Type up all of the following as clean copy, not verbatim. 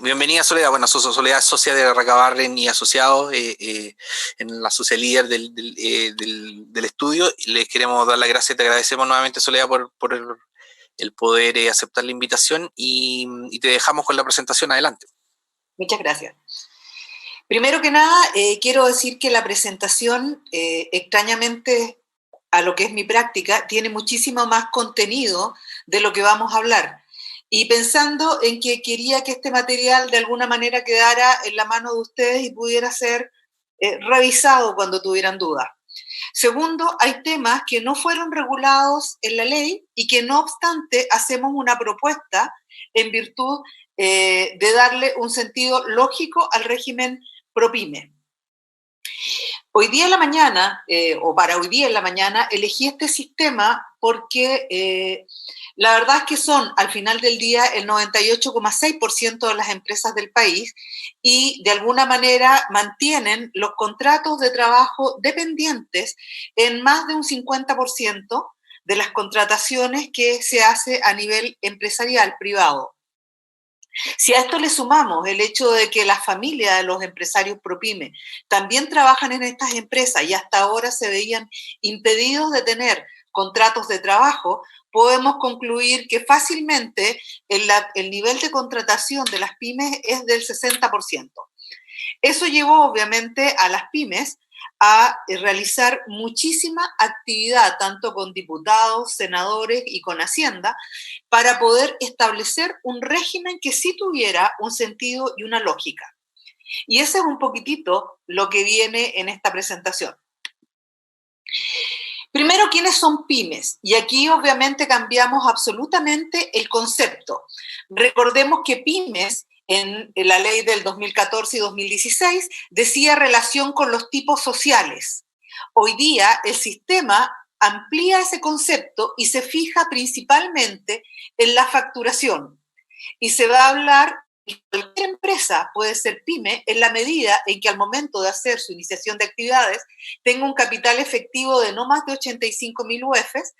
Bienvenida, Soledad. Bueno, Soledad es socia de Recabarren y Asociados en la socia líder del estudio. Les queremos dar las gracias, te agradecemos nuevamente, Soledad, por el poder aceptar la invitación y te dejamos con la presentación. Adelante. Muchas gracias. Primero que nada, quiero decir que la presentación, extrañamente a lo que es mi práctica, tiene muchísimo más contenido de lo que vamos a hablar. Y pensando en que quería que este material de alguna manera quedara en la mano de ustedes y pudiera ser revisado cuando tuvieran dudas. Segundo, hay temas que no fueron regulados en la ley y que no obstante hacemos una propuesta en virtud de darle un sentido lógico al régimen ProPyme. Hoy día en la mañana, o para hoy día en la mañana, elegí este sistema porque la verdad es que son, al final del día, el 98,6% de las empresas del país y de alguna manera mantienen los contratos de trabajo dependientes en más de un 50% de las contrataciones que se hace a nivel empresarial privado. Si a esto le sumamos el hecho de que las familias de los empresarios ProPyme también trabajan en estas empresas y hasta ahora se veían impedidos de tener contratos de trabajo, podemos concluir que fácilmente el nivel de contratación de las pymes es del 60%. Eso llevó obviamente a las pymes a realizar muchísima actividad, tanto con diputados, senadores y con Hacienda, para poder establecer un régimen que sí tuviera un sentido y una lógica. Y ese es un poquitito lo que viene en esta presentación. Primero, ¿quiénes son pymes? Y aquí obviamente cambiamos absolutamente el concepto. Recordemos que pymes en la ley del 2014 y 2016 decía relación con los tipos sociales. Hoy día el sistema amplía ese concepto y se fija principalmente en la facturación. Y se va a hablar de cualquier empresa puede ser pyme en la medida en que al momento de hacer su iniciación de actividades tenga un capital efectivo de no más de 85.000 UFs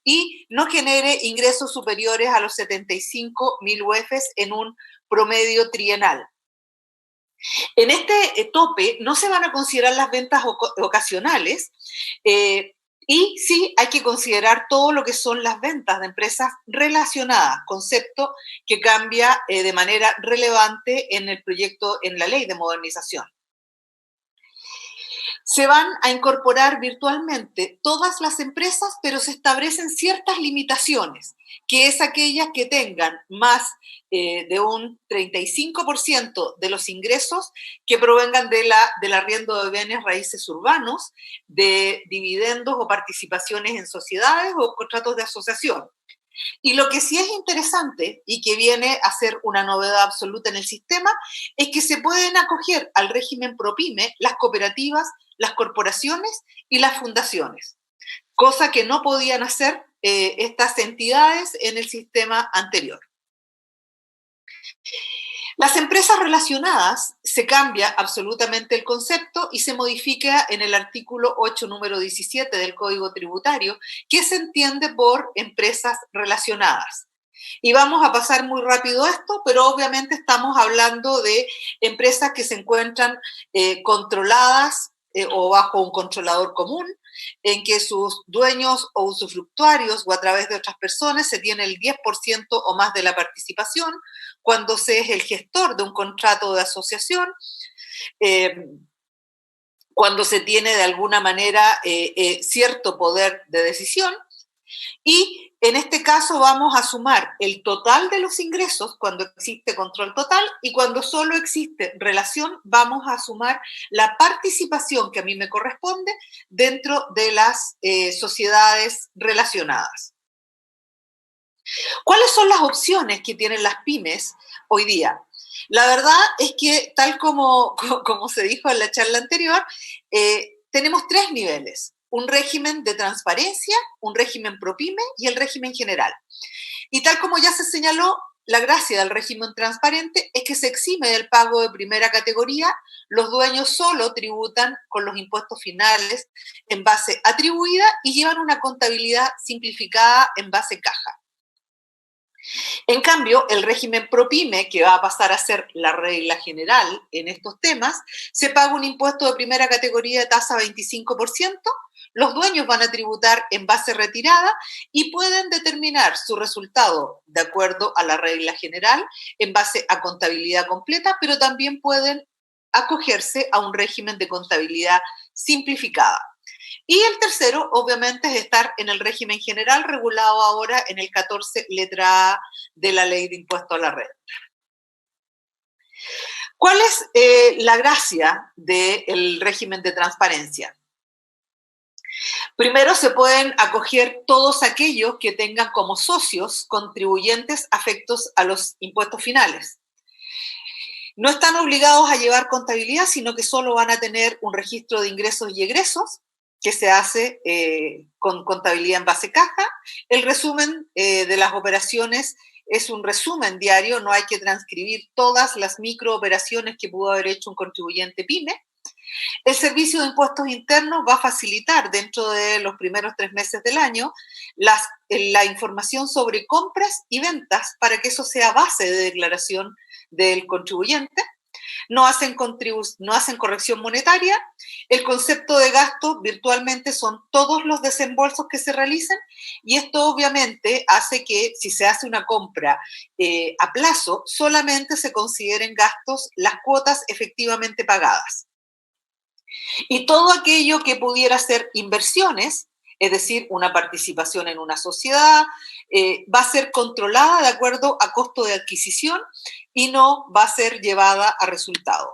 y no genere ingresos superiores a los 75.000 UFs en un promedio trienal. En este tope no se van a considerar las ventas ocasionales y sí hay que considerar todo lo que son las ventas de empresas relacionadas, concepto que cambia de manera relevante en el proyecto, en la ley de modernización. Se van a incorporar virtualmente todas las empresas, pero se establecen ciertas limitaciones, que es aquellas que tengan más de un 35% de los ingresos que provengan del arriendo de bienes raíces urbanos, de dividendos o participaciones en sociedades o contratos de asociación. Y lo que sí es interesante y que viene a ser una novedad absoluta en el sistema es que se pueden acoger al régimen ProPyme las cooperativas, las corporaciones y las fundaciones, cosa que no podían hacer estas entidades en el sistema anterior. Las empresas relacionadas se cambia absolutamente el concepto y se modifica en el artículo 8, número 17 del Código Tributario, que se entiende por empresas relacionadas. Y vamos a pasar muy rápido esto, pero obviamente estamos hablando de empresas que se encuentran controladas o bajo un controlador común, en que sus dueños o usufructuarios o a través de otras personas se tiene el 10% o más de la participación, cuando se es el gestor de un contrato de asociación, cuando se tiene de alguna manera cierto poder de decisión, y en este caso vamos a sumar el total de los ingresos cuando existe control total y cuando solo existe relación vamos a sumar la participación que a mí me corresponde dentro de las sociedades relacionadas. ¿Cuáles son las opciones que tienen las pymes hoy día? La verdad es que, tal como se dijo en la charla anterior, tenemos tres niveles. Un régimen de transparencia, un régimen ProPyme y el régimen general. Y tal como ya se señaló, la gracia del régimen transparente es que se exime del pago de primera categoría, los dueños solo tributan con los impuestos finales en base atribuida y llevan una contabilidad simplificada en base caja. En cambio, el régimen ProPyme, que va a pasar a ser la regla general en estos temas, se paga un impuesto de primera categoría de tasa 25%, los dueños van a tributar en base retirada y pueden determinar su resultado de acuerdo a la regla general en base a contabilidad completa, pero también pueden acogerse a un régimen de contabilidad simplificada. Y el tercero, obviamente, es estar en el régimen general regulado ahora en el 14, letra A de la Ley de Impuesto a la Renta. ¿Cuál es la gracia del régimen de transparencia? Primero, se pueden acoger todos aquellos que tengan como socios contribuyentes afectos a los impuestos finales. No están obligados a llevar contabilidad, sino que solo van a tener un registro de ingresos y egresos que se hace con contabilidad en base caja. El resumen de las operaciones es un resumen diario, no hay que transcribir todas las microoperaciones que pudo haber hecho un contribuyente PYME. El Servicio de Impuestos Internos va a facilitar dentro de los primeros 3 meses del año la información sobre compras y ventas para que eso sea base de declaración del contribuyente. No hacen corrección monetaria. El concepto de gasto virtualmente son todos los desembolsos que se realicen y esto obviamente hace que si se hace una compra a plazo, solamente se consideren gastos las cuotas efectivamente pagadas. Y todo aquello que pudiera ser inversiones, es decir, una participación en una sociedad, va a ser controlada de acuerdo a costo de adquisición y no va a ser llevada a resultado.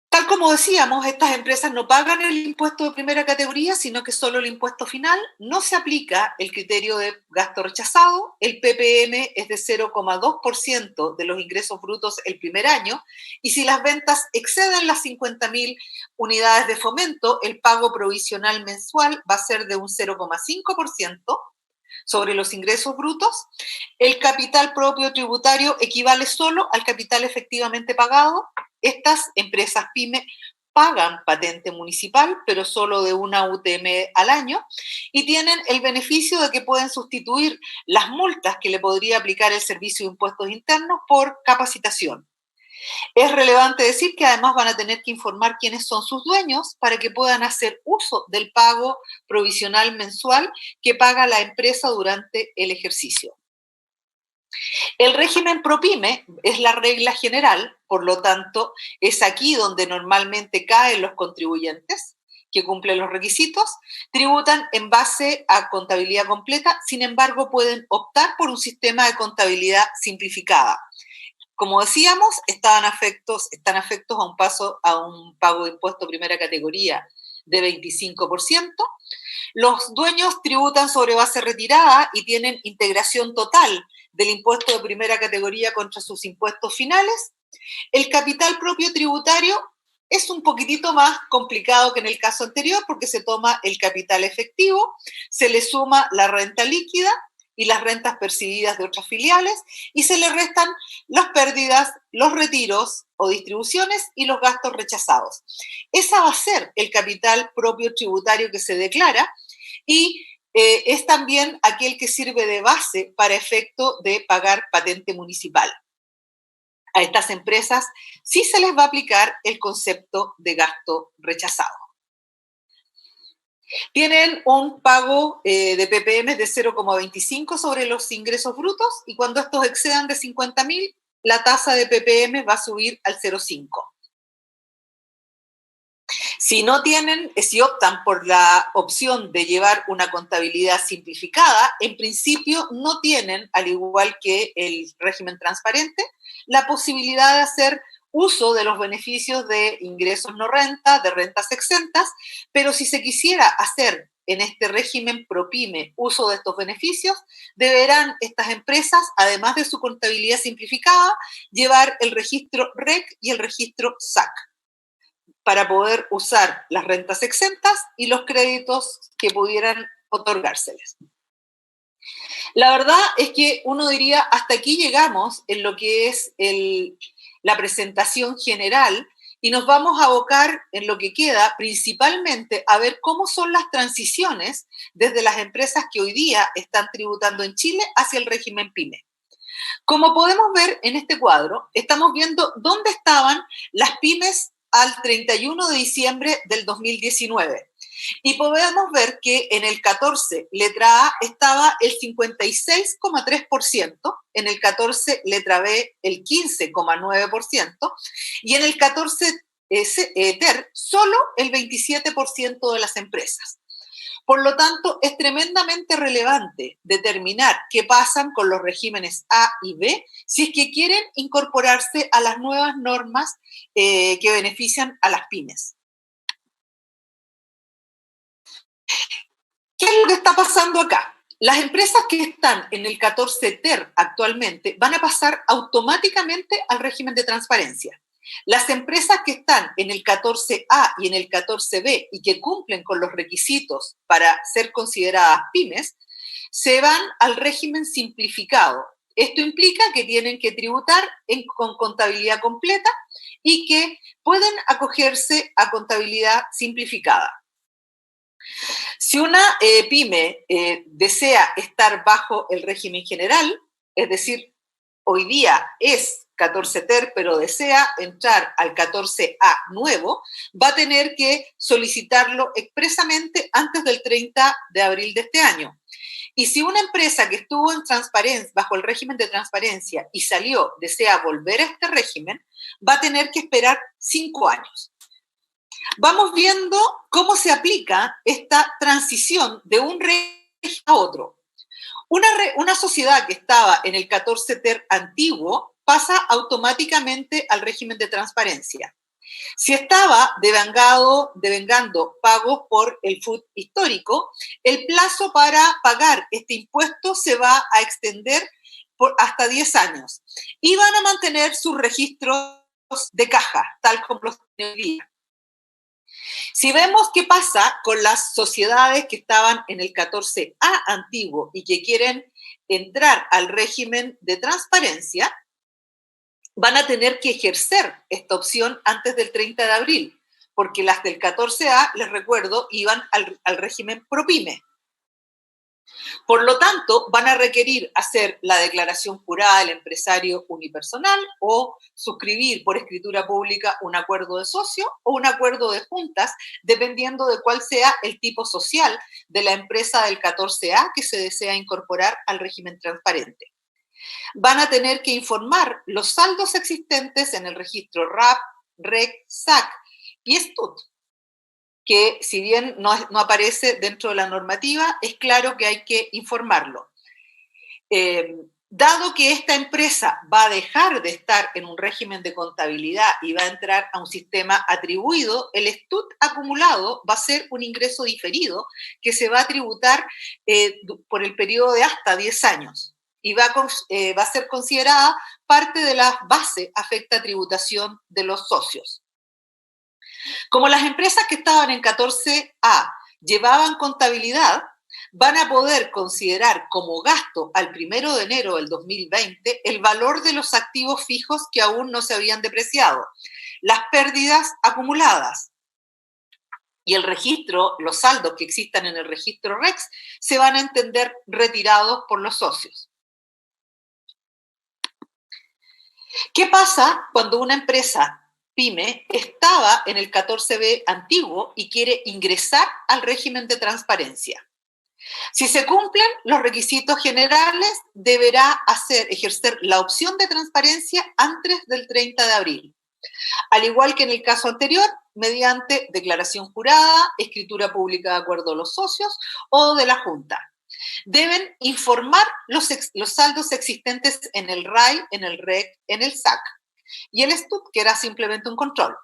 Tal como decíamos, estas empresas no pagan el impuesto de primera categoría, sino que solo el impuesto final. No se aplica el criterio de gasto rechazado. El PPM es de 0,2% de los ingresos brutos el primer año. Y si las ventas exceden las 50.000 unidades de fomento, el pago provisional mensual va a ser de un 0,5% sobre los ingresos brutos. El capital propio tributario equivale solo al capital efectivamente pagado. Estas empresas PYME pagan patente municipal, pero solo de una UTM al año, y tienen el beneficio de que pueden sustituir las multas que le podría aplicar el Servicio de Impuestos Internos por capacitación. Es relevante decir que además van a tener que informar quiénes son sus dueños para que puedan hacer uso del pago provisional mensual que paga la empresa durante el ejercicio. El régimen ProPyme es la regla general, por lo tanto, es aquí donde normalmente caen los contribuyentes que cumplen los requisitos, tributan en base a contabilidad completa, sin embargo, pueden optar por un sistema de contabilidad simplificada. Como decíamos, están afectos a un pago de impuesto primera categoría de 25%. Los dueños tributan sobre base retirada y tienen integración total del impuesto de primera categoría contra sus impuestos finales. El capital propio tributario es un poquitito más complicado que en el caso anterior porque se toma el capital efectivo, se le suma la renta líquida y las rentas percibidas de otras filiales y se le restan las pérdidas, los retiros o distribuciones y los gastos rechazados. Esa va a ser el capital propio tributario que se declara y es también aquel que sirve de base para efecto de pagar patente municipal. A estas empresas sí se les va a aplicar el concepto de gasto rechazado. Tienen un pago de PPM de 0,25 sobre los ingresos brutos y cuando estos excedan de 50.000, la tasa de PPM va a subir al 0,5. Si optan por la opción de llevar una contabilidad simplificada, en principio no tienen, al igual que el régimen transparente, la posibilidad de hacer uso de los beneficios de ingresos no renta, de rentas exentas, pero si se quisiera hacer en este régimen ProPyme uso de estos beneficios, deberán estas empresas, además de su contabilidad simplificada, llevar el registro REC y el registro SAC para poder usar las rentas exentas y los créditos que pudieran otorgárseles. La verdad es que uno diría, hasta aquí llegamos en lo que es la presentación general y nos vamos a abocar en lo que queda principalmente a ver cómo son las transiciones desde las empresas que hoy día están tributando en Chile hacia el régimen PYME. Como podemos ver en este cuadro, estamos viendo dónde estaban las pymes al 31 de diciembre del 2019. Y podemos ver que en el 14, letra A, estaba el 56,3%, en el 14, letra B, el 15,9%, y en el 14, TER, solo el 27% de las empresas. Por lo tanto, es tremendamente relevante determinar qué pasan con los regímenes A y B si es que quieren incorporarse a las nuevas normas que benefician a las pymes. ¿Qué es lo que está pasando acá? Las empresas que están en el 14 TER actualmente van a pasar automáticamente al régimen de transparencia. Las empresas que están en el 14A y en el 14B y que cumplen con los requisitos para ser consideradas pymes, se van al régimen simplificado. Esto implica que tienen que tributar con contabilidad completa y que pueden acogerse a contabilidad simplificada. Si una pyme desea estar bajo el régimen general, es decir, hoy día es 14 TER, pero desea entrar al 14A nuevo, va a tener que solicitarlo expresamente antes del 30 de abril de este año. Y si una empresa que estuvo en transparencia, bajo el régimen de transparencia y salió, desea volver a este régimen, va a tener que esperar 5 años. Vamos viendo cómo se aplica esta transición de un régimen a otro. Una sociedad que estaba en el 14 TER antiguo pasa automáticamente al régimen de transparencia. Si estaba devengando pagos por el FUT histórico, el plazo para pagar este impuesto se va a extender por hasta 10 años y van a mantener sus registros de caja, tal como los tienen hoy día. Si vemos qué pasa con las sociedades que estaban en el 14A antiguo y que quieren entrar al régimen de transparencia, van a tener que ejercer esta opción antes del 30 de abril, porque las del 14A, les recuerdo, iban al régimen ProPyme. Por lo tanto, van a requerir hacer la declaración jurada del empresario unipersonal o suscribir por escritura pública un acuerdo de socio o un acuerdo de juntas, dependiendo de cuál sea el tipo social de la empresa del 14A que se desea incorporar al régimen transparente. Van a tener que informar los saldos existentes en el registro RAP, REC, SAC y STUT, que si bien no aparece dentro de la normativa, es claro que hay que informarlo. Dado que esta empresa va a dejar de estar en un régimen de contabilidad y va a entrar a un sistema atribuido, el STUT acumulado va a ser un ingreso diferido que se va a tributar por el periodo de hasta 10 años y va a ser considerada parte de la base afecta tributación de los socios. Como las empresas que estaban en 14A llevaban contabilidad, van a poder considerar como gasto al 1 de enero del 2020 el valor de los activos fijos que aún no se habían depreciado, las pérdidas acumuladas. Y el registro, los saldos que existan en el registro REX, se van a entender retirados por los socios. ¿Qué pasa cuando una empresa PYME estaba en el 14B antiguo y quiere ingresar al régimen de transparencia? Si se cumplen los requisitos generales, deberá ejercer la opción de transparencia antes del 30 de abril. Al igual que en el caso anterior, mediante declaración jurada, escritura pública de acuerdo a los socios o de la Junta. Deben informar los saldos existentes en el RAI, en el REC, en el SAC y el STUT, que era simplemente un control.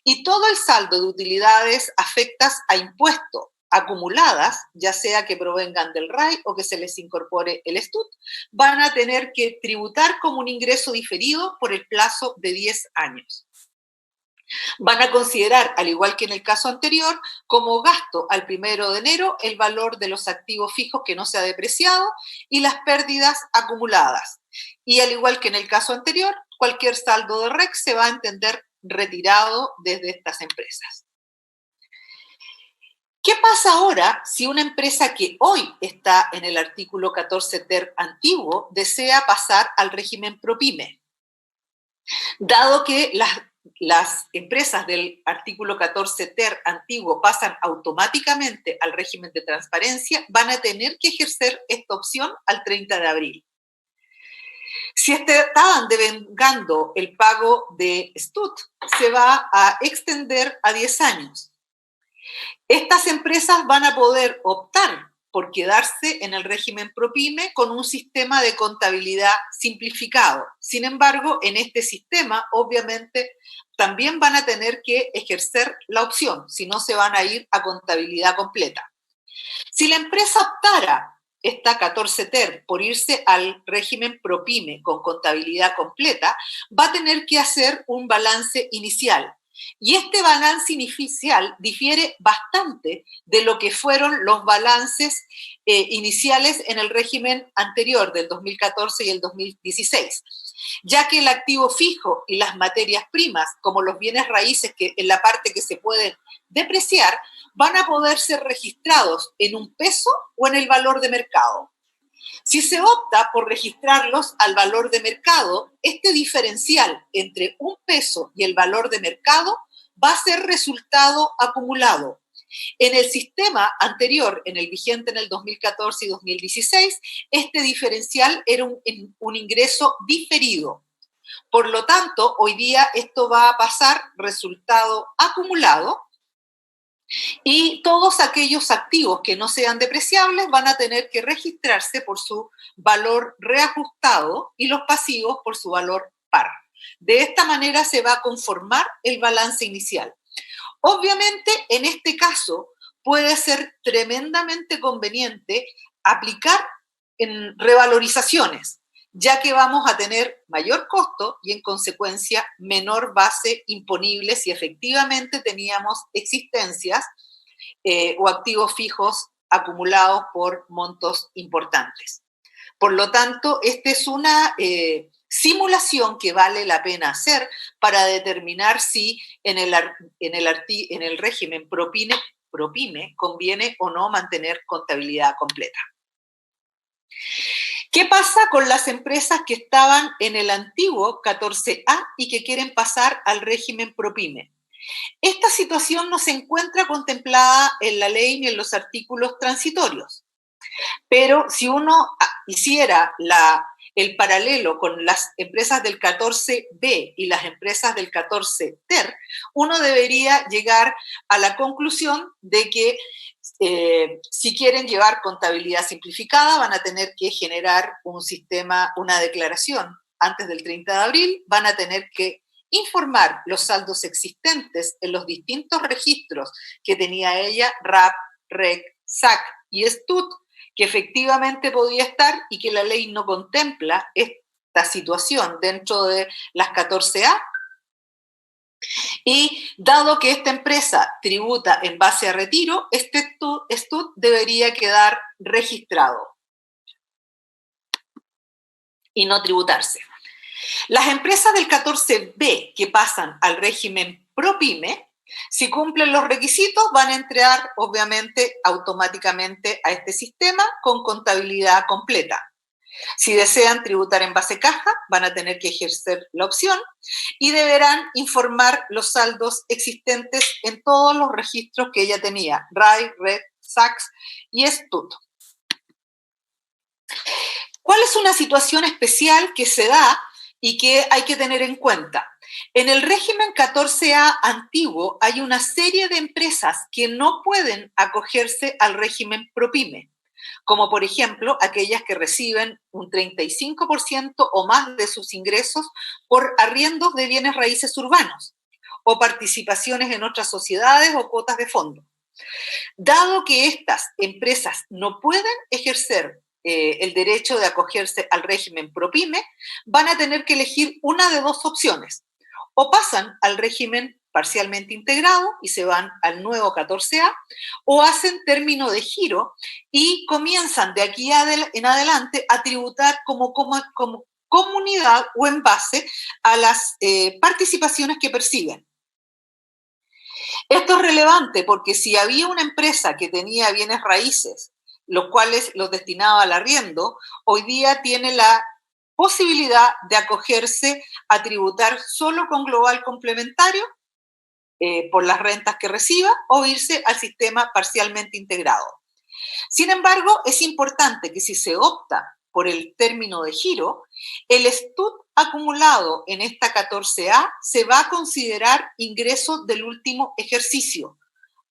Y todo el saldo de utilidades afectas a impuestos acumuladas, ya sea que provengan del RAI o que se les incorpore el STUT, van a tener que tributar como un ingreso diferido por el plazo de 10 años. Van a considerar, al igual que en el caso anterior, como gasto al 1 de enero el valor de los activos fijos que no se ha depreciado y las pérdidas acumuladas. Y al igual que en el caso anterior, cualquier saldo de REC se va a entender retirado desde estas empresas. ¿Qué pasa ahora si una empresa que hoy está en el artículo 14 ter antiguo desea pasar al régimen ProPyme? Dado que las empresas del artículo 14 ter antiguo pasan automáticamente al régimen de transparencia, van a tener que ejercer esta opción al 30 de abril. Si estaban devengando el pago de STUT, se va a extender a 10 años. Estas empresas van a poder optar por quedarse en el régimen ProPyme con un sistema de contabilidad simplificado. Sin embargo, en este sistema, obviamente, también van a tener que ejercer la opción, si no se van a ir a contabilidad completa. Si la empresa optara esta 14 ter por irse al régimen ProPyme con contabilidad completa, va a tener que hacer un balance inicial. Y este balance inicial difiere bastante de lo que fueron los balances iniciales en el régimen anterior, del 2014 y el 2016, ya que el activo fijo y las materias primas, como los bienes raíces, que en la parte que se pueden depreciar, van a poder ser registrados en un peso o en el valor de mercado. Si se opta por registrarlos al valor de mercado, este diferencial entre un peso y el valor de mercado va a ser resultado acumulado. En el sistema anterior, en el vigente en el 2014 y 2016, este diferencial era un ingreso diferido. Por lo tanto, hoy día esto va a pasar resultado acumulado, y todos aquellos activos que no sean depreciables van a tener que registrarse por su valor reajustado y los pasivos por su valor par. De esta manera se va a conformar el balance inicial. Obviamente, en este caso, puede ser tremendamente conveniente aplicar en revalorizaciones, ya que vamos a tener mayor costo y en consecuencia menor base imponible si efectivamente teníamos existencias o activos fijos acumulados por montos importantes. Por lo tanto, esta es una simulación que vale la pena hacer para determinar si en el régimen ProPyme conviene o no mantener contabilidad completa. ¿Qué pasa con las empresas que estaban en el antiguo 14A y que quieren pasar al régimen ProPyme? Esta situación no se encuentra contemplada en la ley ni en los artículos transitorios, pero si uno hiciera el paralelo con las empresas del 14B y las empresas del 14 ter, uno debería llegar a la conclusión de que si quieren llevar contabilidad simplificada, van a tener que generar un sistema, una declaración antes del 30 de abril, van a tener que informar los saldos existentes en los distintos registros que tenía ella, RAP, REC, SAC y STUT, que efectivamente podía estar y que la ley no contempla esta situación dentro de las 14A. Y dado que esta empresa tributa en base a retiro, este STUT debería quedar registrado y no tributarse. Las empresas del 14B que pasan al régimen ProPyme, si cumplen los requisitos, van a entrar obviamente automáticamente a este sistema con contabilidad completa. Si desean tributar en base caja, van a tener que ejercer la opción y deberán informar los saldos existentes en todos los registros que ella tenía, RAI, REC, SACS y STUT. ¿Cuál es una situación especial que se da y que hay que tener en cuenta? En el régimen 14A antiguo hay una serie de empresas que no pueden acogerse al régimen ProPyme, como por ejemplo aquellas que reciben un 35% o más de sus ingresos por arriendos de bienes raíces urbanos o participaciones en otras sociedades o cuotas de fondo. Dado que estas empresas no pueden ejercer el derecho de acogerse al régimen ProPyme, van a tener que elegir una de dos opciones. O pasan al régimen parcialmente integrado y se van al nuevo 14A, o hacen término de giro y comienzan de aquí en adelante a tributar como comunidad o en base a las participaciones que perciben. Esto es relevante porque si había una empresa que tenía bienes raíces, los cuales los destinaba al arriendo, hoy día tiene la posibilidad de acogerse a tributar solo con global complementario por las rentas que reciba o irse al sistema parcialmente integrado. Sin embargo, es importante que si se opta por el término de giro, el STUT acumulado en esta 14A se va a considerar ingreso del último ejercicio.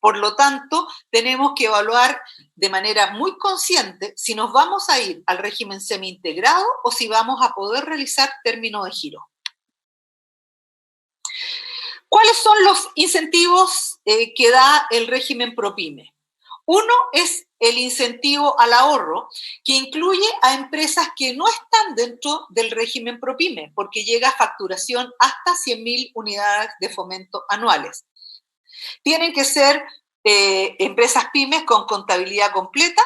Por lo tanto, tenemos que evaluar de manera muy consciente si nos vamos a ir al régimen semi-integrado o si vamos a poder realizar término de giro. ¿Cuáles son los incentivos que da el régimen ProPyme? Uno es el incentivo al ahorro, que incluye a empresas que no están dentro del régimen ProPyme, porque llega a facturación hasta 100.000 unidades de fomento anuales. Tienen que ser empresas pymes con contabilidad completa.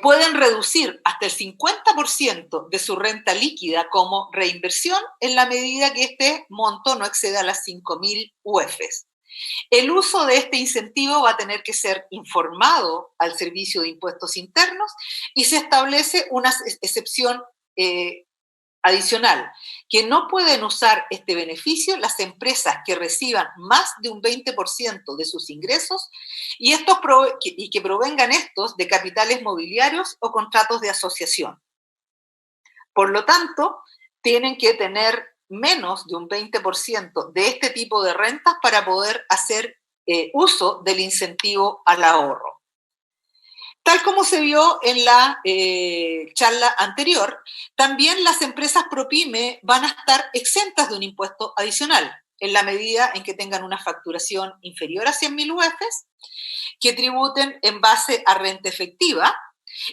Pueden reducir hasta el 50% de su renta líquida como reinversión en la medida que este monto no exceda las 5.000 UFs. El uso de este incentivo va a tener que ser informado al Servicio de Impuestos Internos y se establece una excepción adicional, que no pueden usar este beneficio las empresas que reciban más de un 20% de sus ingresos y que provengan estos de capitales mobiliarios o contratos de asociación. Por lo tanto, tienen que tener menos de un 20% de este tipo de rentas para poder hacer uso del incentivo al ahorro. Tal como se vio en la charla anterior, también las empresas ProPyme van a estar exentas de un impuesto adicional, en la medida en que tengan una facturación inferior a 100.000 UFs, que tributen en base a renta efectiva,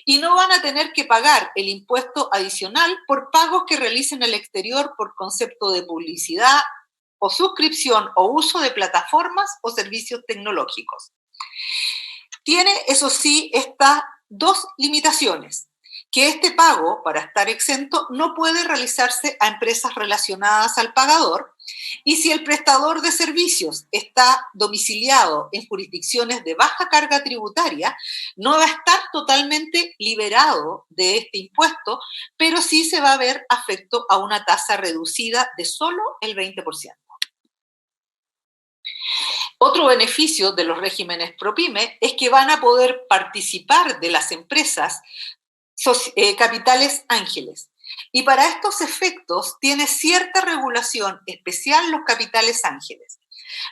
y no van a tener que pagar el impuesto adicional por pagos que realicen al exterior por concepto de publicidad o suscripción o uso de plataformas o servicios tecnológicos. Tiene, eso sí, estas dos limitaciones, que este pago, para estar exento, no puede realizarse a empresas relacionadas al pagador, y si el prestador de servicios está domiciliado en jurisdicciones de baja carga tributaria, no va a estar totalmente liberado de este impuesto, pero sí se va a ver afecto a una tasa reducida de solo el 20%. Otro beneficio de los regímenes ProPyme es que van a poder participar de las empresas capitales ángeles. Y para estos efectos tiene cierta regulación especial los capitales ángeles.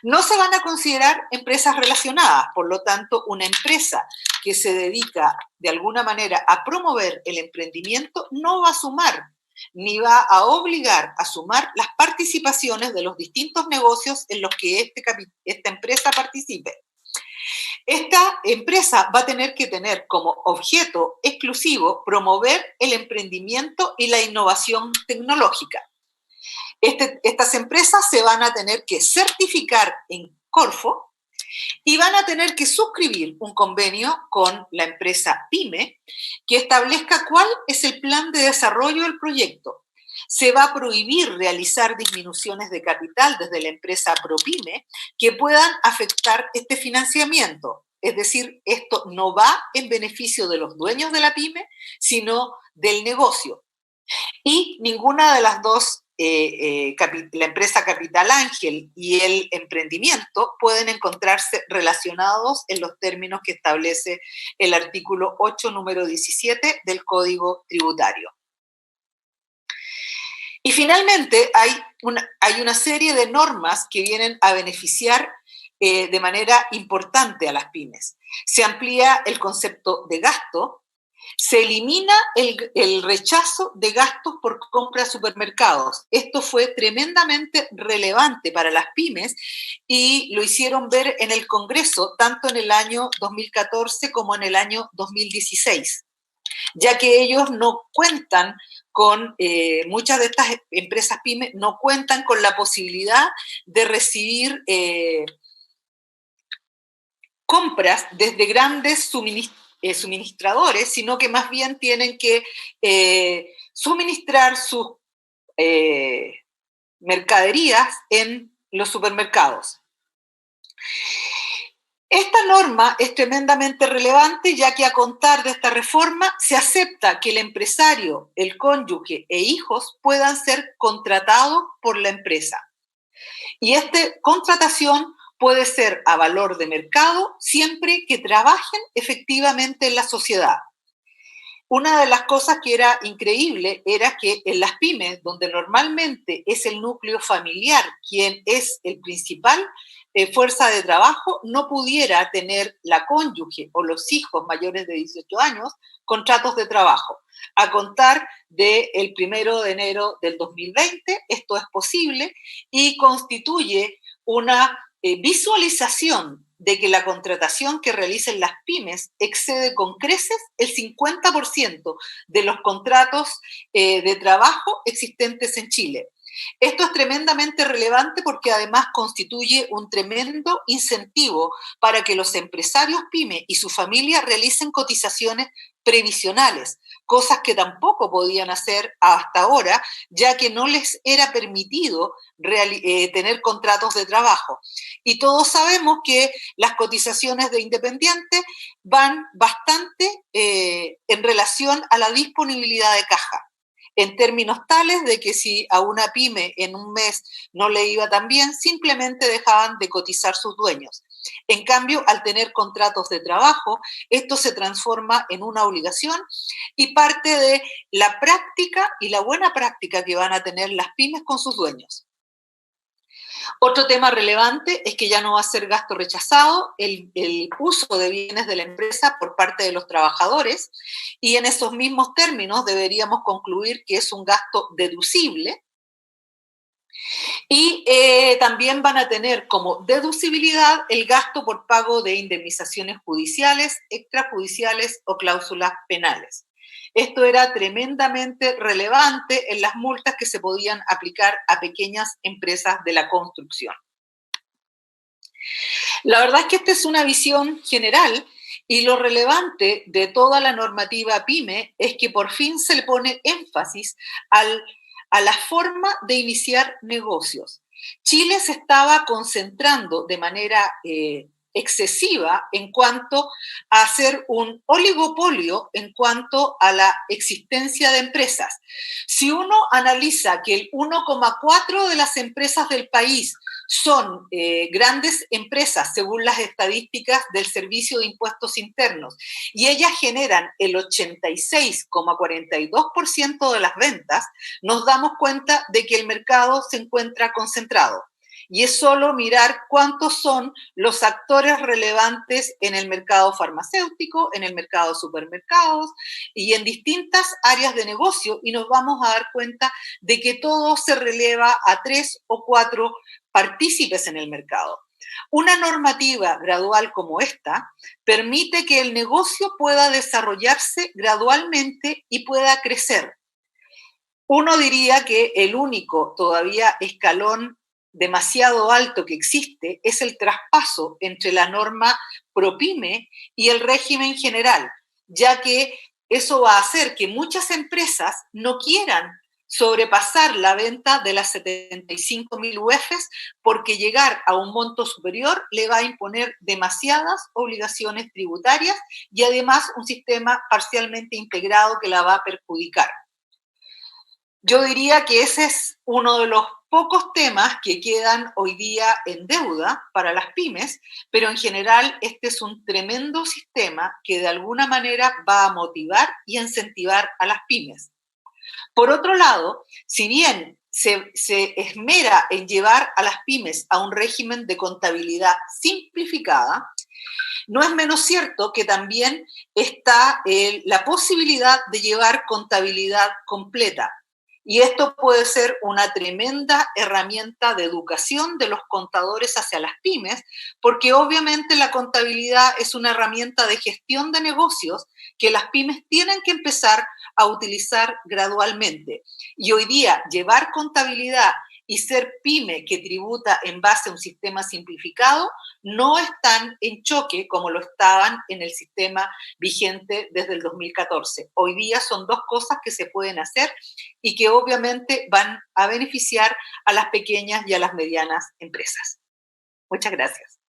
No se van a considerar empresas relacionadas, por lo tanto, una empresa que se dedica de alguna manera a promover el emprendimiento no va a sumar ni va a obligar a sumar las participaciones de los distintos negocios en los que esta empresa participe. Esta empresa va a tener que tener como objeto exclusivo promover el emprendimiento y la innovación tecnológica. Estas empresas se van a tener que certificar en Corfo y van a tener que suscribir un convenio con la empresa PYME que establezca cuál es el plan de desarrollo del proyecto. Se va a prohibir realizar disminuciones de capital desde la empresa ProPyme que puedan afectar este financiamiento. Es decir, esto no va en beneficio de los dueños de la pyme, sino del negocio. Y ninguna de las dos, la empresa Capital Ángel y el emprendimiento, pueden encontrarse relacionados en los términos que establece el artículo 8, número 17 del Código Tributario. Y finalmente hay una serie de normas que vienen a beneficiar de manera importante a las pymes. Se amplía el concepto de gasto, se elimina el rechazo de gastos por compra a supermercados. Esto fue tremendamente relevante para las pymes y lo hicieron ver en el Congreso tanto en el año 2014 como en el año 2016, ya que ellos no cuentan con, muchas de estas empresas pymes no cuentan con la posibilidad de recibir compras desde grandes suministradores, sino que más bien tienen que suministrar sus mercaderías en los supermercados. Esta norma es tremendamente relevante, ya que a contar de esta reforma se acepta que el empresario, el cónyuge e hijos puedan ser contratados por la empresa. Y esta contratación puede ser a valor de mercado siempre que trabajen efectivamente en la sociedad. Una de las cosas que era increíble era que en las pymes, donde normalmente es el núcleo familiar quien es el principal fuerza de trabajo, no pudiera tener la cónyuge o los hijos mayores de 18 años contratos de trabajo. A contar del 1 de enero del 2020, esto es posible y constituye una visualización de que la contratación que realicen las pymes excede con creces el 50% de los contratos de trabajo existentes en Chile. Esto es tremendamente relevante porque además constituye un tremendo incentivo para que los empresarios pyme y su familia realicen cotizaciones previsionales, cosas que tampoco podían hacer hasta ahora, ya que no les era permitido tener contratos de trabajo. Y todos sabemos que las cotizaciones de independientes van bastante en relación a la disponibilidad de caja, en términos tales de que si a una pyme en un mes no le iba tan bien, simplemente dejaban de cotizar sus dueños. En cambio, al tener contratos de trabajo, esto se transforma en una obligación y parte de la práctica y la buena práctica que van a tener las pymes con sus dueños. Otro tema relevante es que ya no va a ser gasto rechazado el uso de bienes de la empresa por parte de los trabajadores, y en esos mismos términos deberíamos concluir que es un gasto deducible. Y también van a tener como deducibilidad el gasto por pago de indemnizaciones judiciales, extrajudiciales o cláusulas penales. Esto era tremendamente relevante en las multas que se podían aplicar a pequeñas empresas de la construcción. La verdad es que esta es una visión general y lo relevante de toda la normativa PYME es que por fin se le pone énfasis a la forma de iniciar negocios. Chile se estaba concentrando de manera excesiva en cuanto a hacer un oligopolio en cuanto a la existencia de empresas. Si uno analiza que el 1,4% de las empresas del país son grandes empresas, según las estadísticas del Servicio de Impuestos Internos, y ellas generan el 86,42% de las ventas, nos damos cuenta de que el mercado se encuentra concentrado. Y es solo mirar cuántos son los actores relevantes en el mercado farmacéutico, en el mercado de supermercados y en distintas áreas de negocio, y nos vamos a dar cuenta de que todo se releva a 3 o 4 partícipes en el mercado. Una normativa gradual como esta permite que el negocio pueda desarrollarse gradualmente y pueda crecer. Uno diría que el único todavía escalón demasiado alto que existe es el traspaso entre la norma ProPyme y el régimen general, ya que eso va a hacer que muchas empresas no quieran sobrepasar la venta de las 75.000 UFs porque llegar a un monto superior le va a imponer demasiadas obligaciones tributarias y además un sistema parcialmente integrado que la va a perjudicar. Yo diría que ese es uno de los pocos temas que quedan hoy día en deuda para las pymes, pero en general este es un tremendo sistema que de alguna manera va a motivar y a incentivar a las pymes. Por otro lado, si bien se esmera en llevar a las pymes a un régimen de contabilidad simplificada, no es menos cierto que también está la posibilidad de llevar contabilidad completa. Y esto puede ser una tremenda herramienta de educación de los contadores hacia las pymes, porque obviamente la contabilidad es una herramienta de gestión de negocios que las pymes tienen que empezar a utilizar gradualmente. Y hoy día llevar contabilidad y ser pyme que tributa en base a un sistema simplificado no están en choque como lo estaban en el sistema vigente desde el 2014. Hoy día son dos cosas que se pueden hacer y que obviamente van a beneficiar a las pequeñas y a las medianas empresas. Muchas gracias.